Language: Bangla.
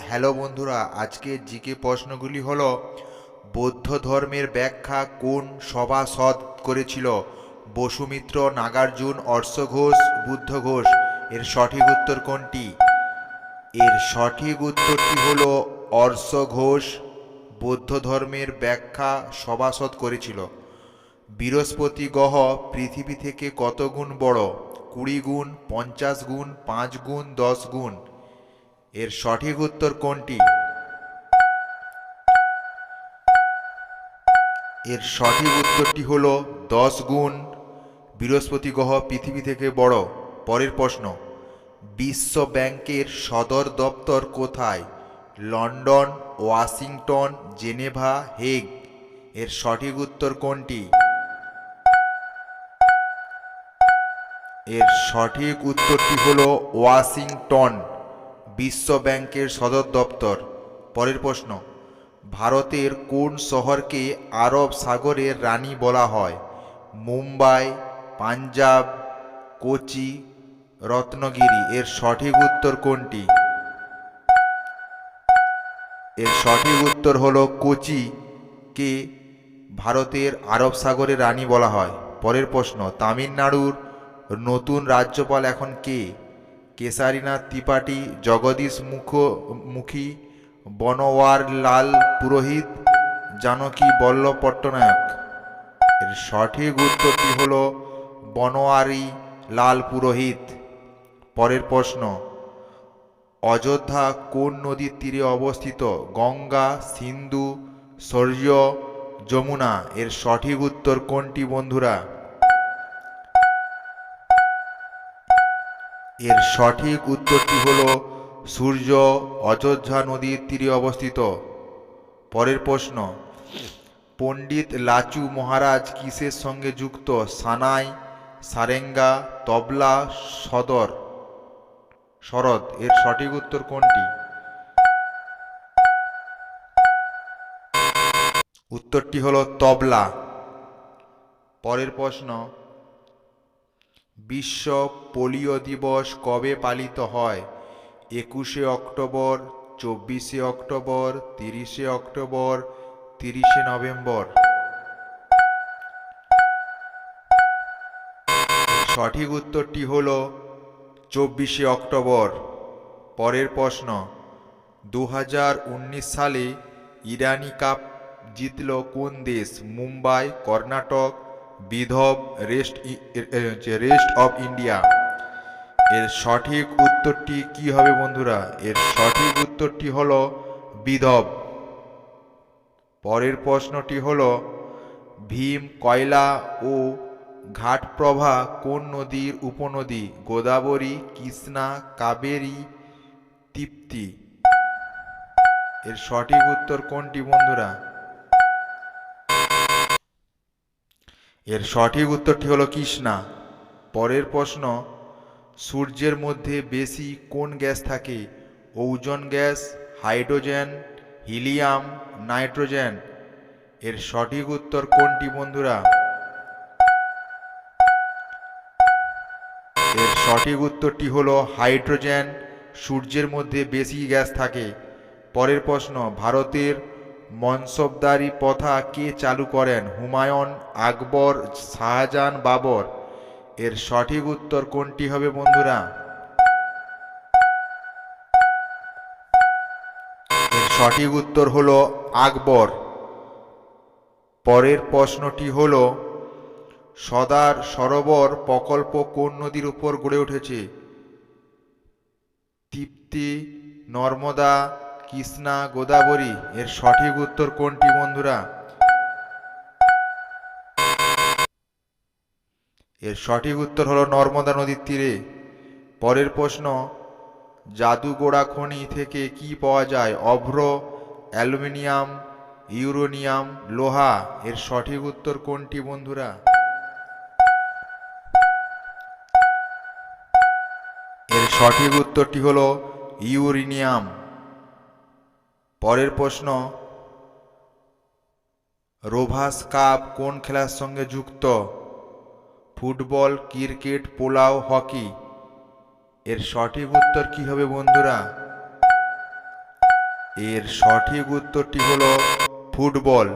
হ্যালো বন্ধুরা, আজকের জিকে প্রশ্নগুলি হলো বৌদ্ধ ধর্মের ব্যাখ্যা কোন সভাসদ করেছিল? বসুমিত্র, নাগার্জুন, অর্শ ঘোষ, বুদ্ধ ঘোষ। এর সঠিক উত্তর কোনটি? এর সঠিক উত্তরটি হলো অর্শ ঘোষ বৌদ্ধ ধর্মের ব্যাখ্যা সভাসদ করেছিল। বৃহস্পতি গ্রহ পৃথিবী থেকে কত গুণ বড়? 20 গুণ, 50 গুণ, 5 গুণ, 10 গুণ। এর সঠিক উত্তর কোনটি? এর সঠিক উত্তরটি হলো 10 গুণ। বৃহস্পতি গ্রহ পৃথিবী থেকে বড়। পরের প্রশ্ন, বিশ্ব ব্যাংকের সদর দপ্তর কোথায়? London, Washington, Geneva, Hague. এর সঠিক উত্তর কোনটি? এর সঠিক উত্তরটি হলো ওয়াশিংটন, বিশ্ব ব্যাংকের সদর দপ্তর। পরের প্রশ্ন, ভারতের কোন শহরকে আরব সাগরের রানী বলা হয়? মুম্বাই, পাঞ্জাব, কোচি, রত্নগিরি। এর সঠিক উত্তর কোনটি? এর সঠিক উত্তর হলো কোচিকে ভারতের আরব সাগরের রানী বলা হয়। পরের প্রশ্ন, তামিলনাড়ুর নতুন রাজ্যপাল এখন কে? কেশরীনাথ ত্রিপাঠী, জগদীশ মুখী, বনওয়ারলাল পুরোহিত, জানকী বল্লভ পট্টনায়ক। এর সঠিক উত্তরটি হল বনওয়ারি লাল পুরোহিত। পরের প্রশ্ন, অযোধ্যা কোন নদীর তীরে অবস্থিত? গঙ্গা, সিন্ধু, সরযূ, যমুনা। এর সঠিক উত্তর কোনটি বন্ধুরা? এর সঠিক উত্তরটি হল সূর্য, অযোধ্যা নদীর তীরে অবস্থিত। পরের প্রশ্ন, পণ্ডিত লাচু মহারাজ কিসের সঙ্গে যুক্ত? সানাই, সারেঙ্গা, তবলা, সরোদ। এর সঠিক উত্তর কোনটি? উত্তরটি হলো তবলা। পরের প্রশ্ন, বিশ্ব পোলিও দিবস কবে পালিত হয়? 21শে অক্টোবর, 24শে অক্টোবর, 30শে অক্টোবর, 30শে নভেম্বর। সঠিক উত্তরটি হল 24শে অক্টোবর। পরের প্রশ্ন, 2019 সালে ইরানি কাপ জিতল কোন দেশ? Mumbai, Karnataka, Vidarbha, rest of India. এর সঠিক উত্তরটি কি হবে বন্ধুরা? এর সঠিক উত্তরটি হল বিদর্ভ। পরের প্রশ্নটি হল, ভীম, কয়লা ও ঘাটপ্রভা কোন নদীর উপনদী? গোদাবরী, কৃষ্ণা, কাবেরী, তৃপ্তি। এর সঠিক উত্তর কোনটি বন্ধুরা? এর সঠিক উত্তরটি হলো কৃষ্ণা। পরের প্রশ্ন, সূর্যের মধ্যে বেশি কোন গ্যাস থাকে? Ozone gas, hydrogen, helium, nitrogen. এর সঠিক উত্তর কোনটি বন্ধুরা? এর সঠিক উত্তরটি হলো হাইড্রোজেন। সূর্যের মধ্যে বেশি গ্যাস থাকে। পরের প্রশ্ন, ভারতের মনসবদারি প্রথা কে চালু করেন? হুমায়ুন, আকবর, শাহজাহান, বাবর। এর সঠিক উত্তর কোনটি হবে বন্ধুরা? এর সঠিক উত্তর হলো আকবর। পরের প্রশ্নটি হল, সর্দার সরোবর প্রকল্প কোন নদীর উপর গড়ে উঠেছে? তৃপ্তি, নর্মদা, কৃষ্ণা, গোদাবরী। এর সঠিক উত্তর কোনটি বন্ধুরা? এর সঠিক উত্তর হলো নর্মদা নদীর তীরে। পরের প্রশ্ন, জাদুগোড়া খনি থেকে কি পাওয়া যায়? অভ্র, অ্যালুমিনিয়াম, ইউরেনিয়াম, লোহা। এর সঠিক উত্তর কোনটি বন্ধুরা? এর সঠিক উত্তরটি হলো ইউরেনিয়াম। পরের প্রশ্ন, রোভাস কাপ কোন খেলার সঙ্গে যুক্ত? Football, cricket, polo, hockey. এর সঠিক উত্তর কি হবে বন্ধুরা? এর সঠিক উত্তরটি হলো ফুটবল।